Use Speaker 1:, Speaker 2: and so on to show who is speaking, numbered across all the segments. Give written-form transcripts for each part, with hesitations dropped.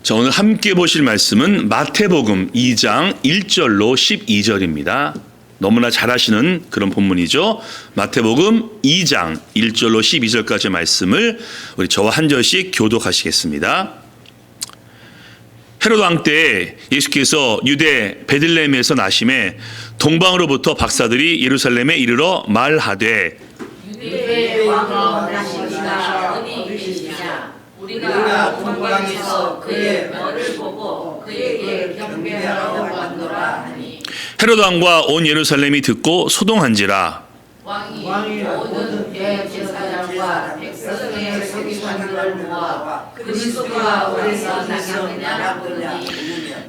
Speaker 1: 자, 오늘 함께 보실 말씀은 마태복음 2장 1절로 12절입니다. 너무나 잘 아시는 그런 본문이죠. 마태복음 2장 1절로 12절까지의 말씀을 우리 저와 한 절씩 교독하시겠습니다. 헤롯 왕 때 예수께서 유대 베들레헴에서 나심에 동방으로부터 박사들이 예루살렘에 이르러 말하되
Speaker 2: 유대의 왕은 나시니가 어디 계시냐? 우리가 동방에서 그의 머리를 보고 그에게 경배하러 왔노라 하니
Speaker 1: 헤롯 왕과 온 예루살렘이 듣고 소동한지라.
Speaker 2: 왕이 모든 대제사장과 백성의 서기관들을 모아 그리스도가 어디서 나셨느냐 보니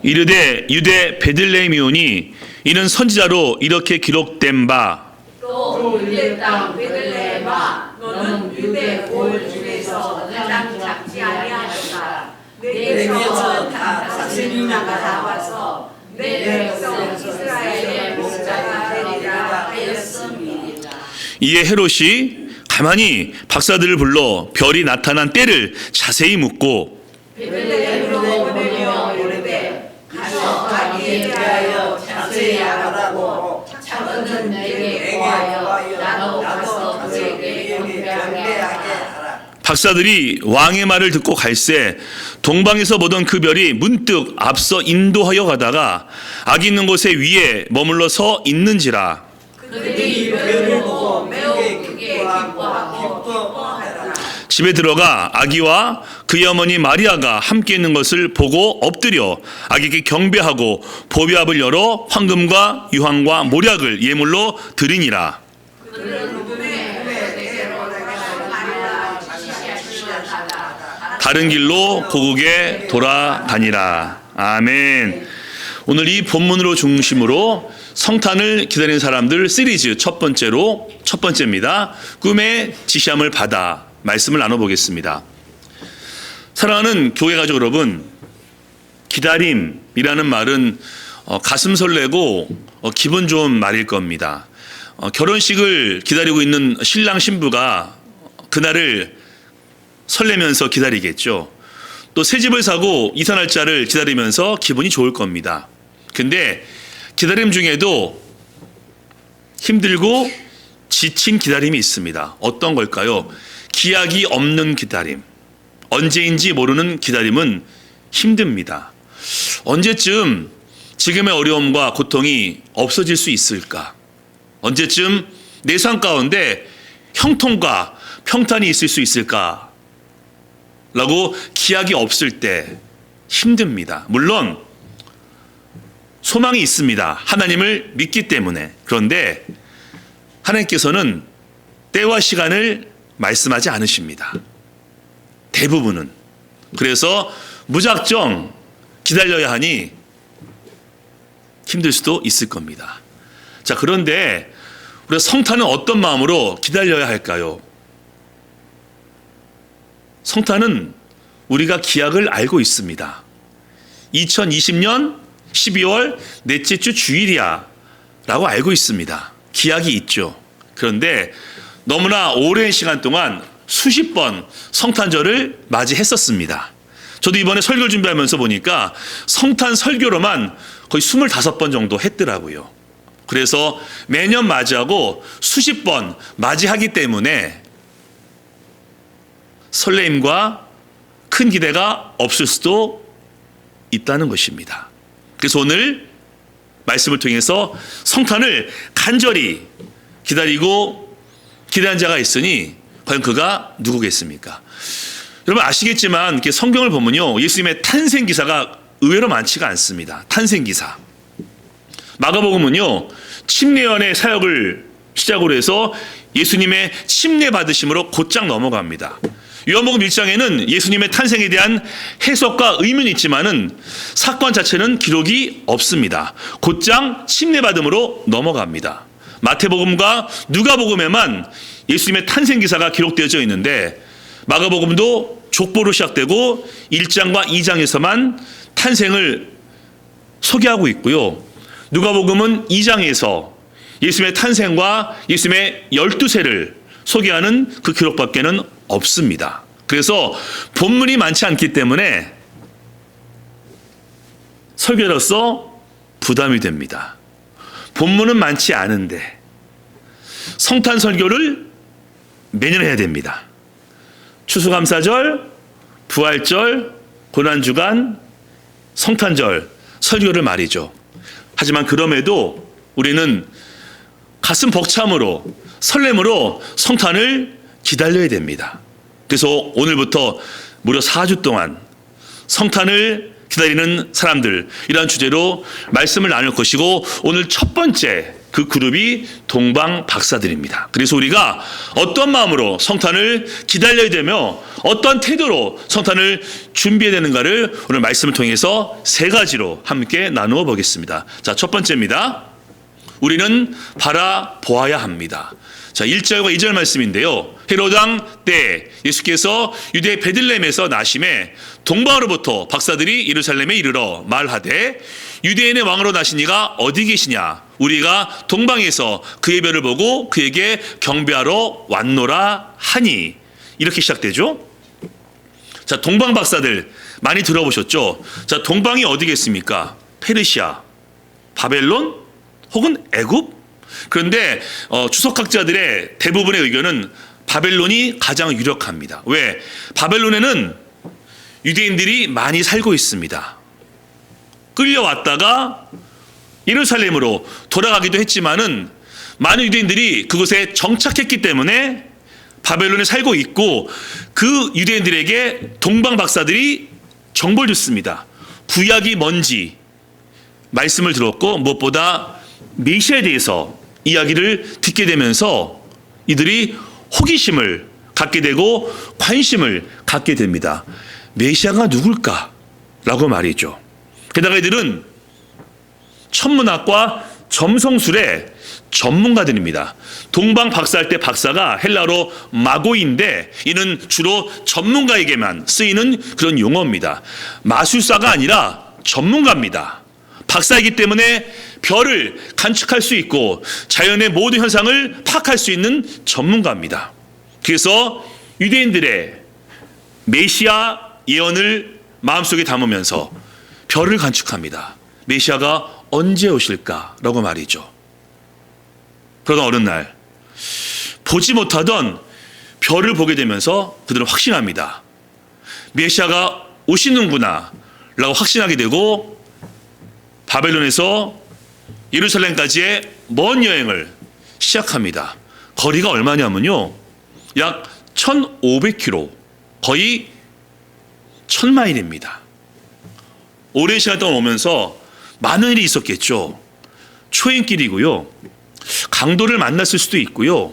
Speaker 1: 이르되 유대 베들레헴이오니 이는 선지자로 이렇게 기록된 바
Speaker 2: 또 유대 땅 베들레헴아 너는 유대 올 중에서 가장 작지 아니하였다. 내게서 다스리는 자가 나와서 내 백성 이스라엘의 목자가 되리라 하였음이니라.
Speaker 1: 이에 헤롯이 가만히 박사들을 불러 별이 나타난 때를 자세히 묻고
Speaker 2: 베들레헴으로 보내며 이르되 가서 아기에 대하여 자세히 알아보고 작은 내게 보하여 나도 가서 그에게 경배하게 하라.
Speaker 1: 박사들이 왕의 말을 듣고 갈새 동방에서 보던 그 별이 문득 앞서 인도하여 가다가 아기 있는 곳에 위에 머물러 서 있는지라.
Speaker 2: 그들이 별을 보고 매우 크게 기뻐하고 기뻐하더라.
Speaker 1: 집에 들어가 아기와 그의 어머니 마리아가 함께 있는 것을 보고 엎드려 아기에게 경배하고 보배압을 열어 황금과 유황과 모략을 예물로 드리니라. 다른 길로 고국에 돌아다니라. 아멘. 오늘 이 본문으로 중심으로 성탄을 기다리는 사람들 시리즈 첫 번째입니다. 꿈의 지시함을 받아 말씀을 나눠보겠습니다. 사랑하는 교회 가족 여러분, 기다림이라는 말은 가슴 설레고 기분 좋은 말일 겁니다. 결혼식을 기다리고 있는 신랑 신부가 그날을 설레면서 기다리겠죠. 또 새 집을 사고 이사 날짜를 기다리면서 기분이 좋을 겁니다. 근데 기다림 중에도 힘들고 지친 기다림이 있습니다. 어떤 걸까요? 기약이 없는 기다림. 언제인지 모르는 기다림은 힘듭니다. 언제쯤 지금의 어려움과 고통이 없어질 수 있을까? 언제쯤 내 삶 가운데 형통과 평탄이 있을 수 있을까? 라고 기약이 없을 때 힘듭니다. 물론 소망이 있습니다. 하나님을 믿기 때문에. 그런데 하나님께서는 때와 시간을 말씀하지 않으십니다. 대부분은. 그래서 무작정 기다려야 하니 힘들 수도 있을 겁니다. 자, 그런데 우리가 성탄은 어떤 마음으로 기다려야 할까요? 성탄은 우리가 기약을 알고 있습니다. 2020년 12월 넷째 주 주일이야 라고 알고 있습니다. 기약이 있죠. 그런데 너무나 오랜 시간 동안 수십 번 성탄절을 맞이했었습니다. 저도 이번에 설교를 준비하면서 보니까 성탄 설교로만 거의 25번 정도 했더라고요. 그래서 매년 맞이하고 수십 번 맞이하기 때문에 설레임과 큰 기대가 없을 수도 있다는 것입니다. 그래서 오늘 말씀을 통해서 성탄을 간절히 기다리고 기대한 자가 있으니 과연 그가 누구겠습니까? 여러분 아시겠지만 성경을 보면요, 예수님의 탄생 기사가 의외로 많지가 않습니다. 탄생 기사. 마가복음은요, 침례연의 사역을 시작으로 해서 예수님의 침례 받으심으로 곧장 넘어갑니다. 요한복음 1장에는 예수님의 탄생에 대한 해석과 의문이 있지만은 사건 자체는 기록이 없습니다. 곧장 침례받음으로 넘어갑니다. 마태복음과 누가복음에만 예수님의 탄생 기사가 기록되어져 있는데 마가복음도 족보로 시작되고 1장과 2장에서만 탄생을 소개하고 있고요. 누가복음은 2장에서 예수님의 탄생과 예수님의 12세를 소개하는 그 기록밖에는 없습니다. 그래서 본문이 많지 않기 때문에 설교로서 부담이 됩니다. 본문은 많지 않은데 성탄 설교를 매년 해야 됩니다. 추수감사절, 부활절, 고난주간, 성탄절 설교를 말이죠. 하지만 그럼에도 우리는 가슴 벅참으로 설렘으로 성탄을 기다려야 됩니다. 그래서 오늘부터 무려 4주 동안 성탄을 기다리는 사람들, 이러한 주제로 말씀을 나눌 것이고, 오늘 첫 번째 그 그룹이 동방 박사들입니다. 그래서 우리가 어떤 마음으로 성탄을 기다려야 되며 어떤 태도로 성탄을 준비해야 되는가를 오늘 말씀을 통해서 세 가지로 함께 나누어 보겠습니다. 자, 첫 번째입니다. 우리는 바라보아야 합니다. 자, 1절과 2절 말씀인데요. 헤로드 왕 때 예수께서 유대 베들레헴에서 나심에 동방으로부터 박사들이 예루살렘에 이르러 말하되 유대인의 왕으로 나신 이가 어디 계시냐? 우리가 동방에서 그의 별을 보고 그에게 경배하러 왔노라 하니. 이렇게 시작되죠. 자, 동방 박사들 많이 들어보셨죠? 자, 동방이 어디겠습니까? 페르시아, 바벨론, 혹은 애굽? 그런데 주석학자들의 대부분의 의견은 바벨론이 가장 유력합니다. 왜? 바벨론에는 유대인들이 많이 살고 있습니다. 끌려왔다가 예루살렘으로 돌아가기도 했지만은 많은 유대인들이 그곳에 정착했기 때문에 바벨론에 살고 있고, 그 유대인들에게 동방 박사들이 정보를 줬습니다. 구약이 뭔지 말씀을 들었고, 무엇보다 메시아에 대해서 이야기를 듣게 되면서 이들이 호기심을 갖게 되고 관심을 갖게 됩니다. 메시아가 누굴까라고 말이죠. 게다가 이들은 천문학과 점성술의 전문가들입니다. 동방 박사할 때 박사가 헬라어로 마고인데, 이는 주로 전문가에게만 쓰이는 그런 용어입니다. 마술사가 아니라 전문가입니다. 박사이기 때문에 별을 관측할 수 있고 자연의 모든 현상을 파악할 수 있는 전문가입니다. 그래서 유대인들의 메시아 예언을 마음속에 담으면서 별을 관측합니다. 메시아가 언제 오실까라고 말이죠. 그러던 어느 날 보지 못하던 별을 보게 되면서 그들은 확신합니다. 메시아가 오시는구나 라고 확신하게 되고, 바벨론에서 예루살렘까지의 먼 여행을 시작합니다. 거리가 얼마냐면요, 약 1500km, 거의 1000마일입니다. 오랜 시간 동안 오면서 많은 일이 있었겠죠. 초행길이고요, 강도를 만났을 수도 있고요,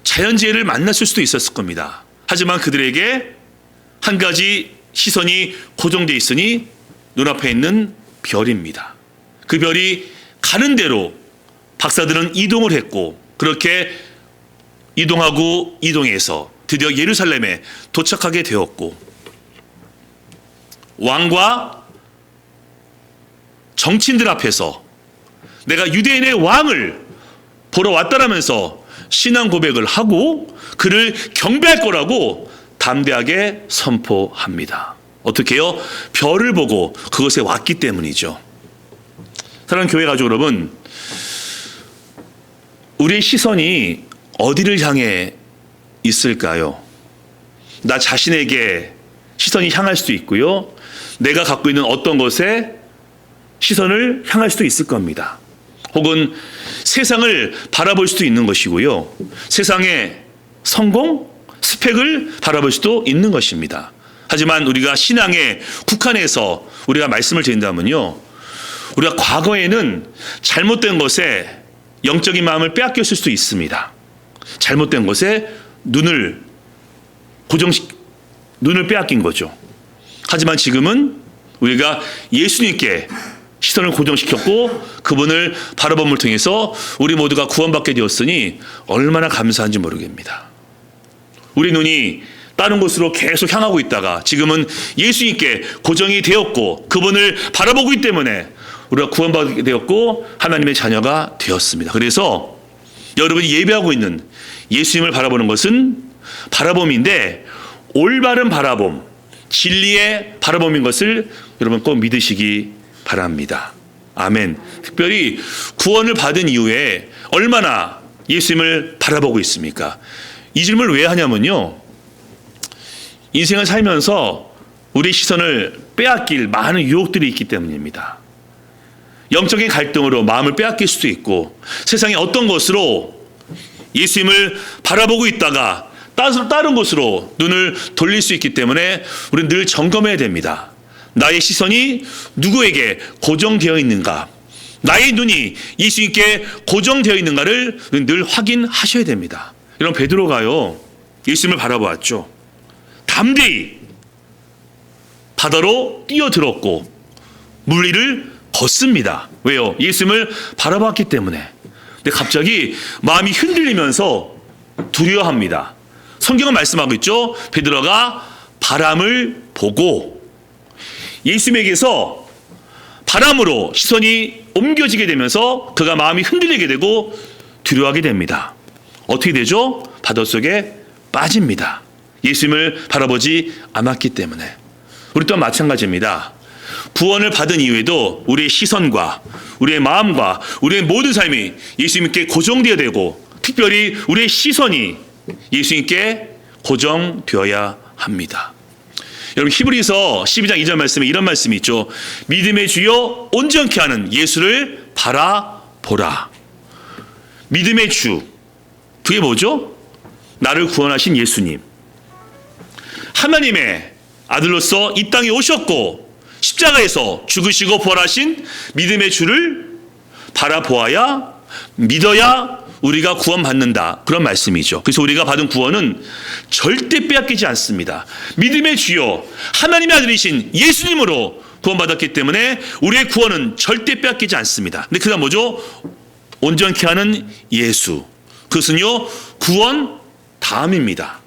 Speaker 1: 자연재해를 만났을 수도 있었을 겁니다. 하지만 그들에게 한 가지 시선이 고정되어 있으니 눈앞에 있는 별입니다. 그 별이 가는 대로 박사들은 이동을 했고, 그렇게 이동하고 이동해서 드디어 예루살렘에 도착하게 되었고, 왕과 정치인들 앞에서 내가 유대인의 왕을 보러 왔다라면서 신앙 고백을 하고 그를 경배할 거라고 담대하게 선포합니다. 어떻게 해요? 별을 보고 그것에 왔기 때문이죠. 사랑하는 교회 가족 여러분, 우리의 시선이 어디를 향해 있을까요? 나 자신에게 시선이 향할 수도 있고요, 내가 갖고 있는 어떤 것에 시선을 향할 수도 있을 겁니다. 혹은 세상을 바라볼 수도 있는 것이고요, 세상의 성공, 스펙을 바라볼 수도 있는 것입니다. 하지만 우리가 신앙의 국한에서 우리가 말씀을 드린다면요, 우리가 과거에는 잘못된 것에 영적인 마음을 빼앗겼을 수도 있습니다. 잘못된 것에 눈을 빼앗긴 거죠. 하지만 지금은 우리가 예수님께 시선을 고정시켰고 그분을 바라봄을 통해서 우리 모두가 구원받게 되었으니 얼마나 감사한지 모르겠습니다. 우리 눈이 다른 곳으로 계속 향하고 있다가 지금은 예수님께 고정이 되었고 그분을 바라보고 있기 때문에 우리가 구원받게 되었고 하나님의 자녀가 되었습니다. 그래서 여러분이 예배하고 있는 예수님을 바라보는 것은 바라봄인데, 올바른 바라봄, 진리의 바라봄인 것을 여러분 꼭 믿으시기 바랍니다. 아멘. 특별히 구원을 받은 이후에 얼마나 예수님을 바라보고 있습니까? 이 질문을 왜 하냐면요, 인생을 살면서 우리 시선을 빼앗길 많은 유혹들이 있기 때문입니다. 영적인 갈등으로 마음을 빼앗길 수도 있고, 세상의 어떤 것으로 예수님을 바라보고 있다가 다른 곳으로 눈을 돌릴 수 있기 때문에 우리는 늘 점검해야 됩니다. 나의 시선이 누구에게 고정되어 있는가, 나의 눈이 예수님께 고정되어 있는가를 늘 확인하셔야 됩니다. 이런 베드로가요, 예수님을 바라보았죠. 담대히 바다로 뛰어들었고 물 위를 걷습니다. 왜요? 예수님을 바라봤기 때문에. 근데 갑자기 마음이 흔들리면서 두려워합니다. 성경은 말씀하고 있죠. 베드로가 바람을 보고, 예수님에게서 바람으로 시선이 옮겨지게 되면서 그가 마음이 흔들리게 되고 두려워하게 됩니다. 어떻게 되죠? 바닷속에 빠집니다. 예수님을 바라보지 않았기 때문에. 우리 또한 마찬가지입니다. 구원을 받은 이후에도 우리의 시선과 우리의 마음과 우리의 모든 삶이 예수님께 고정되어야 되고, 특별히 우리의 시선이 예수님께 고정되어야 합니다. 여러분, 히브리서 12장 2절 말씀에 이런 말씀이 있죠. 믿음의 주요 온전케 하는 예수를 바라보라. 믿음의 주, 그게 뭐죠? 나를 구원하신 예수님, 하나님의 아들로서 이 땅에 오셨고 십자가에서 죽으시고 부활하신 믿음의 주를 바라보아야, 믿어야 우리가 구원받는다, 그런 말씀이죠. 그래서 우리가 받은 구원은 절대 빼앗기지 않습니다. 믿음의 주요 하나님의 아들이신 예수님으로 구원받았기 때문에 우리의 구원은 절대 빼앗기지 않습니다. 근데 그가 뭐죠? 온전케 하는 예수, 그것은요 구원 다음입니다.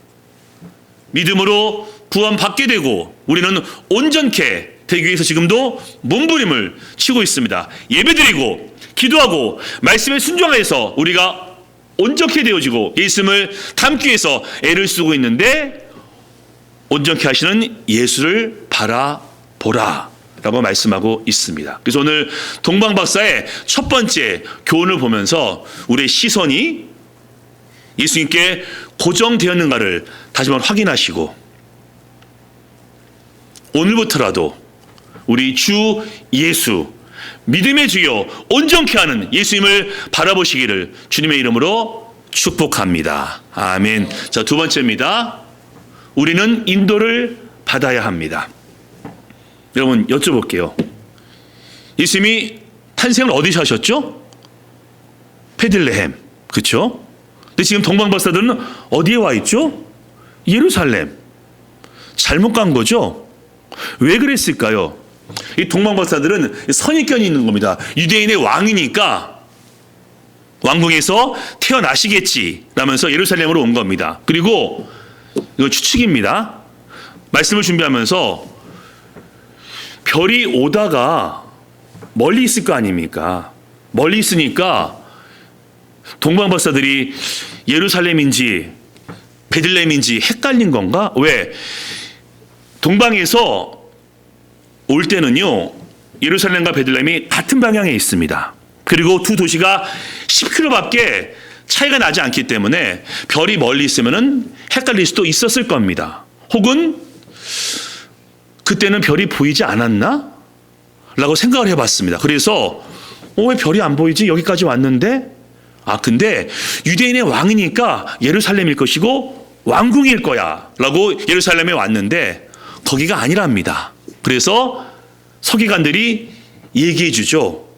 Speaker 1: 믿음으로 구원받게 되고 우리는 온전케 되기 위해서 지금도 몸부림을 치고 있습니다. 예배드리고 기도하고 말씀에 순종해서 우리가 온전케 되어지고 예수님을 닮기 위해서 애를 쓰고 있는데, 온전케 하시는 예수를 바라보라 라고 말씀하고 있습니다. 그래서 오늘 동방박사의 첫 번째 교훈을 보면서 우리의 시선이 예수님께 고정되었는가를 다시 한번 확인하시고, 오늘부터라도 우리 주 예수, 믿음의 주요 온전케 하는 예수님을 바라보시기를 주님의 이름으로 축복합니다. 아멘. 자, 두 번째입니다. 우리는 인도를 받아야 합니다. 여러분, 여쭤볼게요. 예수님이 탄생을 어디서 하셨죠? 베들레헴, 그렇죠? 근데 지금 동방박사들은 어디에 와 있죠? 예루살렘. 잘못 간 거죠? 왜 그랬을까요? 이 동방박사들은 선입견이 있는 겁니다. 유대인의 왕이니까 왕궁에서 태어나시겠지 라면서 예루살렘으로 온 겁니다. 그리고 이거 추측입니다. 말씀을 준비하면서 별이 오다가 멀리 있을 거 아닙니까? 멀리 있으니까 동방박사들이 예루살렘인지 베들레헴인지 헷갈린 건가? 왜? 동방에서 올 때는요, 예루살렘과 베들레헴이 같은 방향에 있습니다. 그리고 두 도시가 10km밖에 차이가 나지 않기 때문에 별이 멀리 있으면 헷갈릴 수도 있었을 겁니다. 혹은 그때는 별이 보이지 않았나? 라고 생각을 해봤습니다. 그래서 왜 별이 안 보이지? 여기까지 왔는데? 근데 유대인의 왕이니까 예루살렘일 것이고 왕궁일 거야 라고 예루살렘에 왔는데 거기가 아니랍니다. 그래서 서기관들이 얘기해 주죠.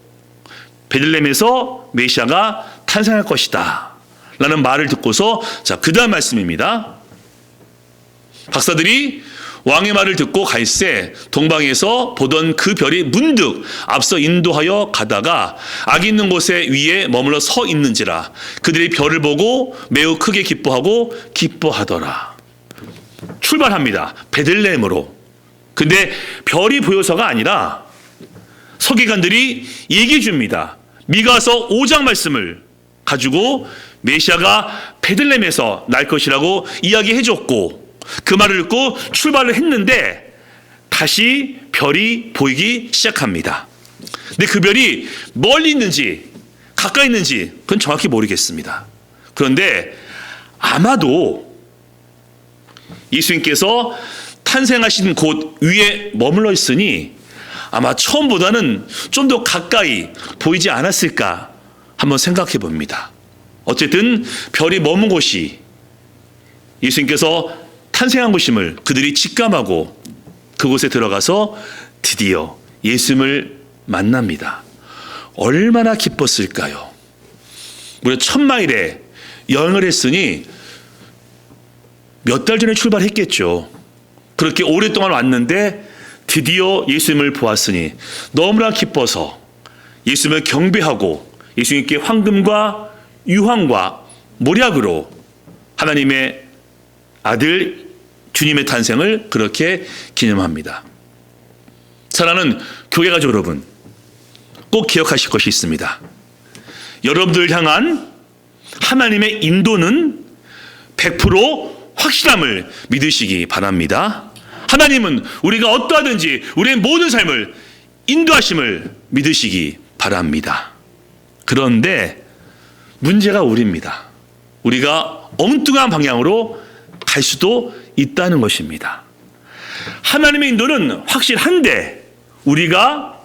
Speaker 1: 베들레헴에서 메시아가 탄생할 것이다 라는 말을 듣고서, 자, 그 다음 말씀입니다. 박사들이 왕의 말을 듣고 갈새 동방에서 보던 그 별이 문득 앞서 인도하여 가다가 악이 있는 곳에 위에 머물러 서 있는지라 그들이 별을 보고 매우 크게 기뻐하더라. 출발합니다. 베들레헴으로. 근데 별이 보여서가 아니라 서기관들이 얘기해 줍니다. 미가서 5장 말씀을 가지고 메시아가 베들레헴에서 날 것이라고 이야기해 줬고, 그 말을 듣고 출발을 했는데 다시 별이 보이기 시작합니다. 근데 그 별이 멀리 있는지 가까이 있는지 그건 정확히 모르겠습니다. 그런데 아마도 예수님께서 탄생하신 곳 위에 머물러 있으니 아마 처음보다는 좀 더 가까이 보이지 않았을까 한번 생각해 봅니다. 어쨌든 별이 머문 곳이 예수님께서 탄생한 곳임을 그들이 직감하고 그곳에 들어가서 드디어 예수님을 만납니다. 얼마나 기뻤을까요? 무려 1000마일의 여행을 했으니 몇 달 전에 출발했겠죠. 그렇게 오랫동안 왔는데 드디어 예수님을 보았으니 너무나 기뻐서 예수님을 경배하고 예수님께 황금과 유황과 몰약으로 하나님의 아들 주님의 탄생을 그렇게 기념합니다. 사랑하는 교회 가족 여러분, 꼭 기억하실 것이 있습니다. 여러분들 향한 하나님의 인도는 100% 확실함을 믿으시기 바랍니다. 하나님은 우리가 어떠하든지 우리의 모든 삶을 인도하심을 믿으시기 바랍니다. 그런데 문제가 우리입니다. 우리가 엉뚱한 방향으로 갈 수도 있다는 것입니다. 하나님의 인도는 확실한데 우리가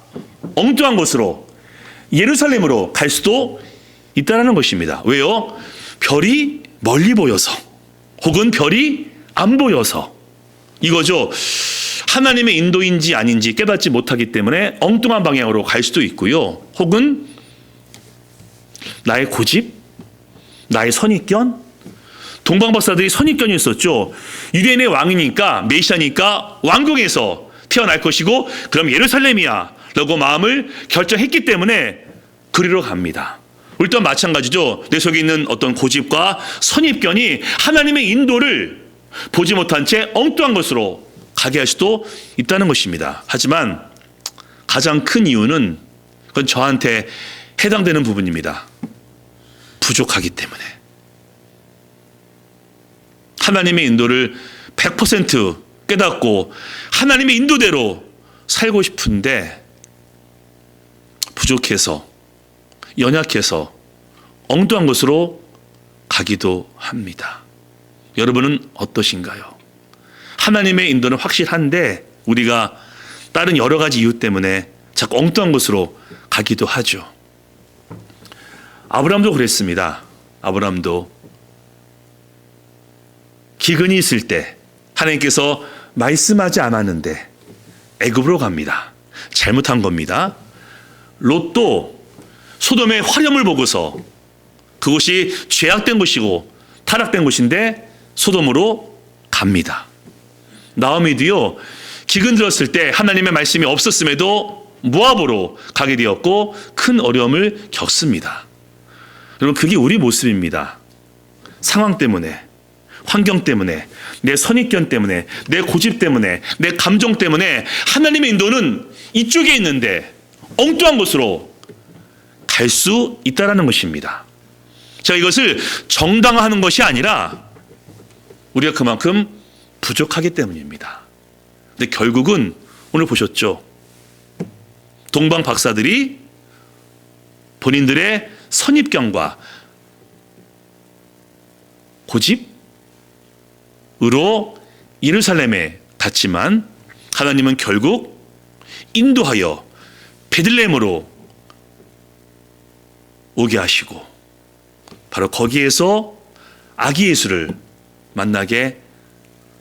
Speaker 1: 엉뚱한 곳으로 예루살렘으로 갈 수도 있다는 것입니다. 왜요? 별이 멀리 보여서 혹은 별이 안 보여서 이거죠. 하나님의 인도인지 아닌지 깨닫지 못하기 때문에 엉뚱한 방향으로 갈 수도 있고요. 혹은 나의 고집, 나의 선입견, 동방박사들이 선입견이 있었죠. 유대인의 왕이니까 메시아니까 왕궁에서 태어날 것이고 그럼 예루살렘이야 라고 마음을 결정했기 때문에 그리로 갑니다. 우리 또한 마찬가지죠. 내 속에 있는 어떤 고집과 선입견이 하나님의 인도를 보지 못한 채 엉뚱한 것으로 가게 할 수도 있다는 것입니다. 하지만 가장 큰 이유는 그건 저한테 해당되는 부분입니다. 부족하기 때문에. 하나님의 인도를 100% 깨닫고 하나님의 인도대로 살고 싶은데 부족해서 연약해서 엉뚱한 곳으로 가기도 합니다. 여러분은 어떠신가요? 하나님의 인도는 확실한데 우리가 다른 여러 가지 이유 때문에 자꾸 엉뚱한 곳으로 가기도 하죠. 아브라함도 그랬습니다. 아브라함도 기근이 있을 때 하나님께서 말씀하지 않았는데 애굽으로 갑니다. 잘못한 겁니다. 롯도 소돔의 화렴을 보고서 그곳이 죄악된 곳이고 타락된 곳인데 소돔으로 갑니다. 나오미도요, 기근 들었을 때 하나님의 말씀이 없었음에도 모압으로 가게 되었고 큰 어려움을 겪습니다. 여러분, 그게 우리 모습입니다. 상황 때문에, 환경 때문에, 내 선입견 때문에, 내 고집 때문에, 내 감정 때문에 하나님의 인도는 이쪽에 있는데 엉뚱한 곳으로 갈 수 있다는 것입니다. 자, 이것을 정당화하는 것이 아니라 우리가 그만큼 부족하기 때문입니다. 근데 결국은 오늘 보셨죠? 동방 박사들이 본인들의 선입견과 고집으로 예루살렘에 갔지만 하나님은 결국 인도하여 베들레헴으로 오게 하시고 바로 거기에서 아기 예수를 만나게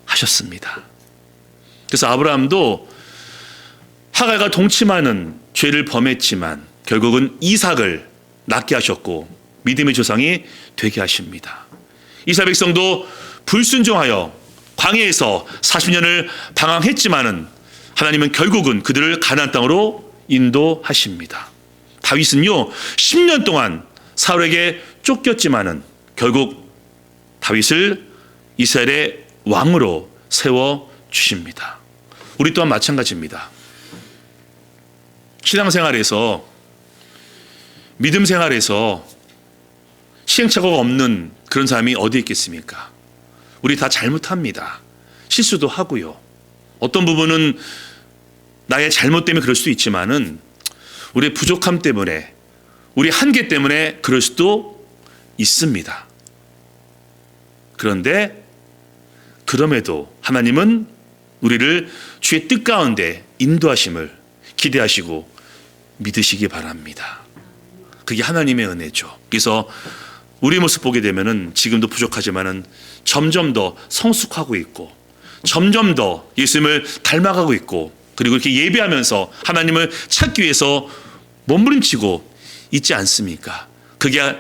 Speaker 1: 하셨습니다. 그래서 아브라함도 하갈과 동침하는 죄를 범했지만 결국은 이삭을 낳게 하셨고 믿음의 조상이 되게 하십니다. 이스라엘 백성도 불순종하여 광야에서 40년을 방황했지만은 하나님은 결국은 그들을 가나안 땅으로 인도하십니다. 다윗은요 10년 동안 사울에게 쫓겼지만은 결국 다윗을 이스라엘의 왕으로 세워 주십니다. 우리 또한 마찬가지입니다. 신앙생활에서 믿음 생활에서 시행착오가 없는 그런 사람이 어디 있겠습니까? 우리 다 잘못합니다. 실수도 하고요. 어떤 부분은 나의 잘못 때문에 그럴 수도 있지만은 우리의 부족함 때문에, 우리 한계 때문에 그럴 수도 있습니다. 그런데 그럼에도 하나님은 우리를 주의 뜻 가운데 인도하심을 기대하시고 믿으시기 바랍니다. 그게 하나님의 은혜죠. 그래서 우리 모습 보게 되면은 지금도 부족하지만은 점점 더 성숙하고 있고, 점점 더 예수님을 닮아가고 있고, 그리고 이렇게 예배하면서 하나님을 찾기 위해서 몸부림치고 있지 않습니까? 그게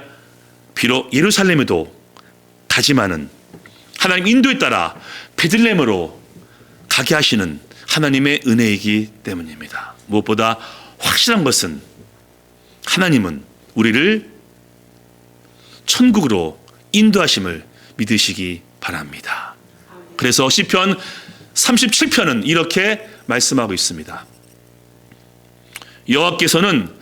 Speaker 1: 비록 예루살렘에도 가지만은 하나님 인도에 따라 베들레헴으로 가게 하시는 하나님의 은혜이기 때문입니다. 무엇보다 확실한 것은 하나님은 우리를 천국으로 인도하심을 믿으시기 바랍니다. 그래서 시편 37편은 이렇게 말씀하고 있습니다. 여호와께서는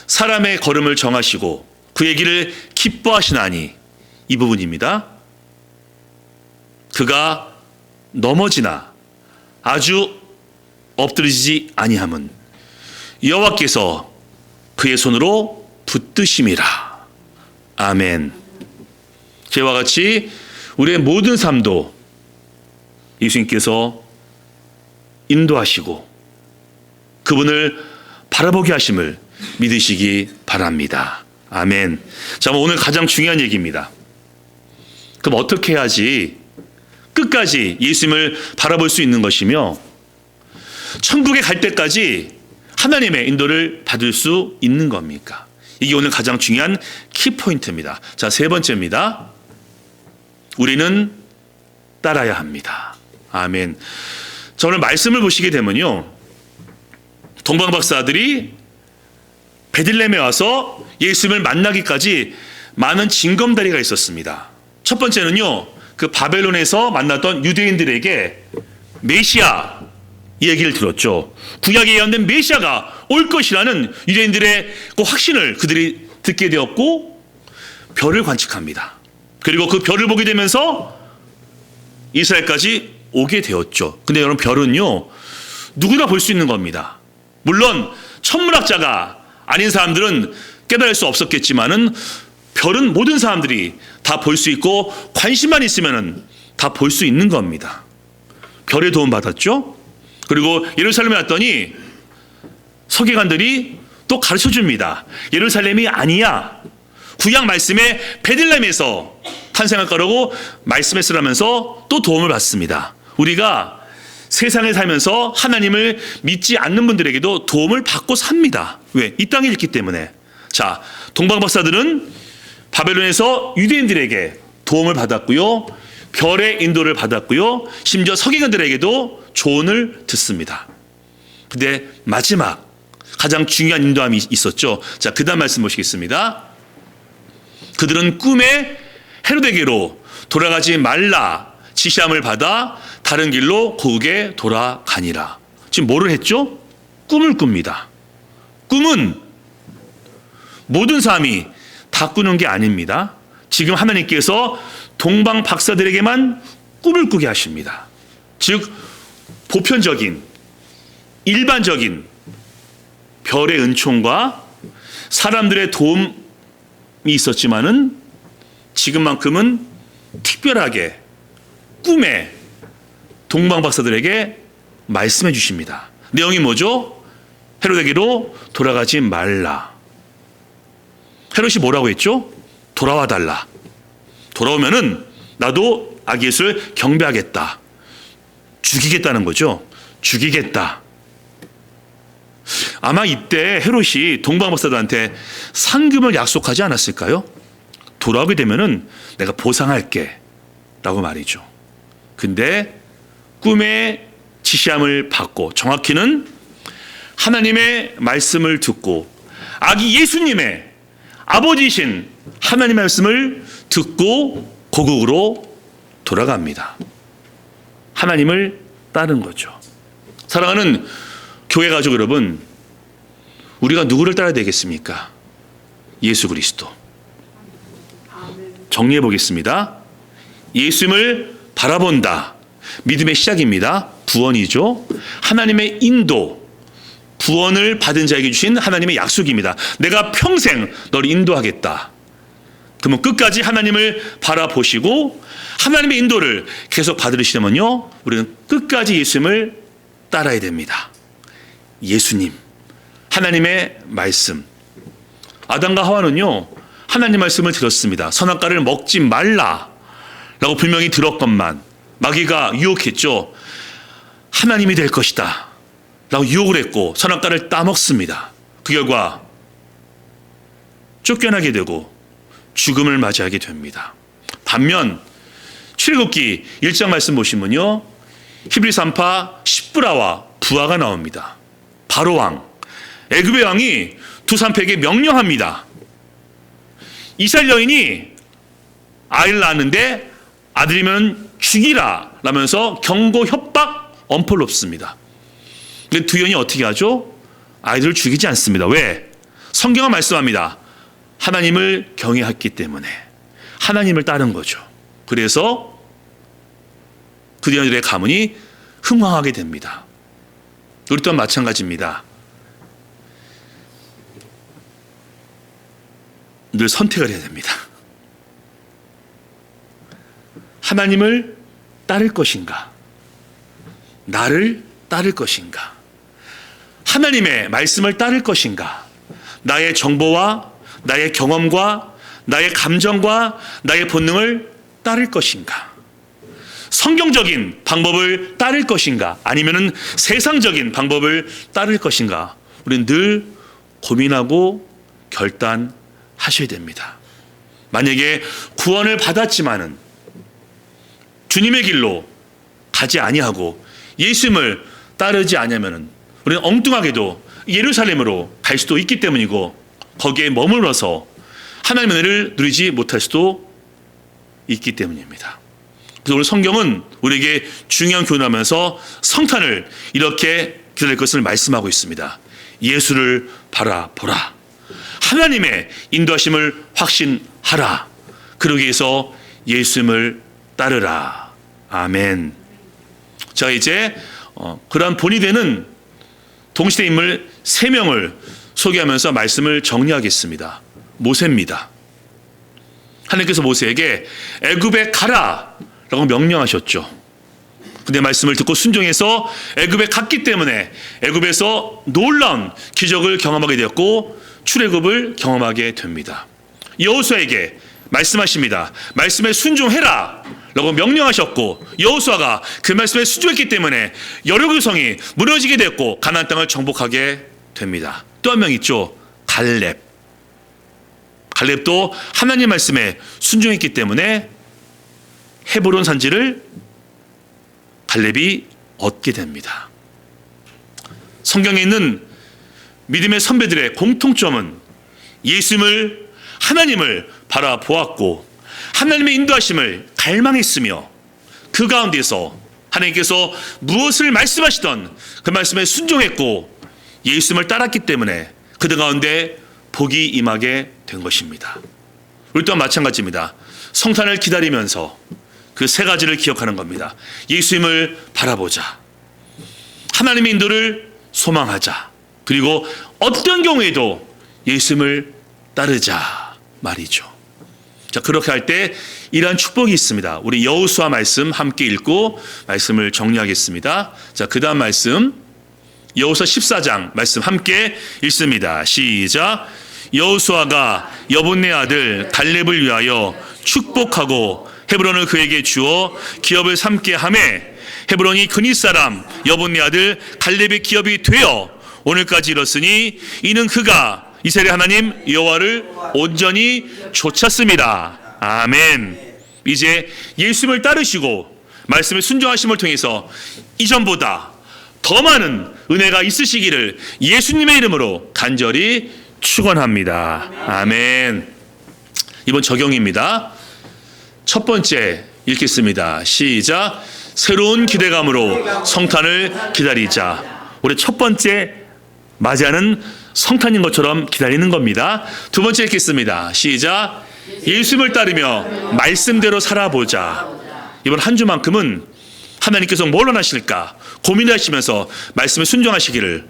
Speaker 1: 사람의 걸음을 정하시고 그의 길을 기뻐하시나니, 이 부분입니다. 그가 넘어지나 아주 엎드리지 아니함은 여호와께서 그의 손으로 붙드심이라. 아멘. 저와 같이 우리의 모든 삶도 예수님께서 인도하시고 그분을 바라보게 하심을 믿으시기 바랍니다. 아멘. 자, 오늘 가장 중요한 얘기입니다. 그럼 어떻게 해야지 끝까지 예수님을 바라볼 수 있는 것이며 천국에 갈 때까지 하나님의 인도를 받을 수 있는 겁니까? 이게 오늘 가장 중요한 키포인트입니다. 자, 세 번째입니다. 우리는 따라야 합니다. 아멘. 자, 오늘 말씀을 보시게 되면요, 동방박사들이 베들레헴에 와서 예수님을 만나기까지 많은 징검다리가 있었습니다. 첫 번째는요, 그 바벨론에서 만났던 유대인들에게 메시아 얘기를 들었죠. 구약에 예언된 메시아가 올 것이라는 유대인들의 그 확신을 그들이 듣게 되었고 별을 관측합니다. 그리고 그 별을 보게 되면서 이스라엘까지 오게 되었죠. 근데 여러분, 별은요 누구나 볼 수 있는 겁니다. 물론 천문학자가 아닌 사람들은 깨달을 수 없었겠지만은 별은 모든 사람들이 다 볼 수 있고 관심만 있으면은 다 볼 수 있는 겁니다. 별의 도움 받았죠. 그리고 예루살렘에 왔더니 서기관들이 또 가르쳐 줍니다. 예루살렘이 아니야. 구약 말씀에 베들레헴에서 탄생할 거라고 말씀했으라면서 또 도움을 받습니다. 우리가 세상에 살면서 하나님을 믿지 않는 분들에게도 도움을 받고 삽니다. 왜? 이 땅에 있기 때문에. 자, 동방박사들은 바벨론에서 유대인들에게 도움을 받았고요, 별의 인도를 받았고요, 심지어 서기관들에게도 조언을 듣습니다. 근데 마지막 가장 중요한 인도함이 있었죠. 자, 그 다음 말씀 보시겠습니다. 그들은 꿈에 헤로데게로 돌아가지 말라 지시함을 받아 다른 길로 고국에 돌아가니라. 지금 뭐를 했죠? 꿈을 꿉니다. 꿈은 모든 사람이 다 꾸는 게 아닙니다. 지금 하나님께서 동방 박사들에게만 꿈을 꾸게 하십니다. 즉 보편적인 일반적인 별의 은총과 사람들의 도움이 있었지만은 지금만큼은 특별하게 꿈에 동방 박사들에게 말씀해 주십니다. 내용이 뭐죠? 헤로데게로 돌아가지 말라. 헤롯이 뭐라고 했죠? 돌아와 달라. 돌아오면은 나도 아기 예수를 경배하겠다. 죽이겠다는 거죠. 죽이겠다. 아마 이때 헤롯이 동방 박사들한테 상금을 약속하지 않았을까요? 돌아오게 되면은 내가 보상할게 라고 말이죠. 근데 꿈의 지시함을 받고, 정확히는 하나님의 말씀을 듣고 아기 예수님의 아버지이신 하나님의 말씀을 듣고 고국으로 돌아갑니다. 하나님을 따른 거죠. 사랑하는 교회 가족 여러분, 우리가 누구를 따라야 되겠습니까? 예수 그리스도. 정리해 보겠습니다. 예수님을 바라본다. 믿음의 시작입니다. 구원이죠. 하나님의 인도, 구원을 받은 자에게 주신 하나님의 약속입니다. 내가 평생 너를 인도하겠다. 그러면 끝까지 하나님을 바라보시고 하나님의 인도를 계속 받으시려면요, 우리는 끝까지 예수님을 따라야 됩니다. 예수님, 하나님의 말씀. 아담과 하와는요, 하나님 말씀을 들었습니다. 선악과를 먹지 말라 라고 분명히 들었건만 마귀가 유혹했죠. 하나님이 될 것이다 라고 유혹을 했고 선악과를 따먹습니다. 그 결과 쫓겨나게 되고 죽음을 맞이하게 됩니다. 반면 출애굽기 1장 말씀 보시면요, 히브리 산파 십브라와 부하가 나옵니다. 바로 왕, 애굽의 왕이 두 산파에게 명령합니다. 이스라엘 여인이 아이를 낳았는데 아들이면 죽이라 라면서 경고, 협박, 엄포를 놓습니다. 근데 두 여인이 어떻게 하죠? 아이들을 죽이지 않습니다. 왜? 성경은 말씀합니다. 하나님을 경외했기 때문에, 하나님을 따른 거죠. 그래서 그 여인들의 가문이 흥왕하게 됩니다. 우리 또한 마찬가지입니다. 늘 선택을 해야 됩니다. 하나님을 따를 것인가, 나를 따를 것인가, 하나님의 말씀을 따를 것인가, 나의 정보와 나의 경험과 나의 감정과 나의 본능을 따를 것인가, 성경적인 방법을 따를 것인가, 아니면은 세상적인 방법을 따를 것인가, 우리는 늘 고민하고 결단하셔야 됩니다. 만약에 구원을 받았지만은 주님의 길로 가지 아니하고 예수님을 따르지 아니하면은 우리는 엉뚱하게도 예루살렘으로 갈 수도 있기 때문이고, 거기에 머물러서 하나님의 은혜를 누리지 못할 수도 있기 때문입니다. 그래서 오늘 성경은 우리에게 중요한 교훈하면서 성탄을 이렇게 기다릴 것을 말씀하고 있습니다. 예수를 바라보라. 하나님의 인도하심을 확신하라. 그러기 위해서 예수님을 따르라. 아멘. 자, 이제 그러한 본이 되는 동시대 인물 3명을 소개하면서 말씀을 정리하겠습니다. 모세입니다. 하나님께서 모세에게 애굽에 가라 라고 명령하셨죠. 근데 말씀을 듣고 순종해서 애굽에 갔기 때문에 애굽에서 놀라운 기적을 경험하게 되었고 출애굽을 경험하게 됩니다. 여호수아에게 말씀하십니다. 말씀에 순종해라 라고 명령하셨고, 여호수아가 그 말씀에 순종했기 때문에 여리고 성이 무너지게 됐고 가나안 땅을 정복하게 됩니다. 또 한 명 있죠. 갈렙. 갈렙도 하나님 말씀에 순종했기 때문에 헤브론 산지를 갈렙이 얻게 됩니다. 성경에 있는 믿음의 선배들의 공통점은 예수님을, 하나님을 바라보았고 하나님의 인도하심을 갈망했으며 그 가운데서 하나님께서 무엇을 말씀하시던 그 말씀에 순종했고 예수님을 따랐기 때문에 그들 가운데 복이 임하게 된 것입니다. 우리 또한 마찬가지입니다. 성탄을 기다리면서 그 3가지를 기억하는 겁니다. 예수님을 바라보자, 하나님의 인도를 소망하자, 그리고 어떤 경우에도 예수님을 따르자 말이죠. 자, 그렇게 할 때 이러한 축복이 있습니다. 우리 여호수아 말씀 함께 읽고 말씀을 정리하겠습니다. 자, 그 다음 말씀 여호수아 14장 말씀 함께 읽습니다. 시작. 여호수아가 여분네 아들 갈렙을 위하여 축복하고 헤브론을 그에게 주어 기업을 삼게 하매 헤브론이 그닛 사람 여분네 아들 갈렙의 기업이 되어 오늘까지 이렇으니 이는 그가 이스라엘 하나님 여호와를 온전히 좇았습니다. 아멘. 이제 예수님을 따르시고 말씀에 순종하심을 통해서 이전보다 더 많은 은혜가 있으시기를 예수님의 이름으로 간절히 축원합니다. 아멘. 이번 적용입니다. 첫 번째 읽겠습니다. 시작. 새로운 기대감으로 성탄을 기다리자. 우리 첫 번째 맞이하는 성탄인 것처럼 기다리는 겁니다. 두 번째 읽겠습니다. 시작. 예수님을 따르며 말씀대로 살아보자. 이번 한 주만큼은 하나님께서 뭘 원하실까 고민하시면서 말씀에 순종하시기를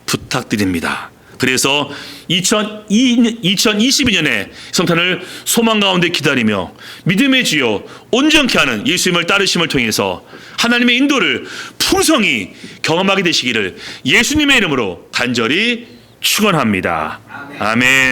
Speaker 1: 부탁드립니다. 그래서 2022년에 성탄을 소망 가운데 기다리며 믿음의 주요 온전케 하는 예수님을 따르심을 통해서 하나님의 인도를 풍성히 경험하게 되시기를 예수님의 이름으로 간절히 축원합니다. 아멘.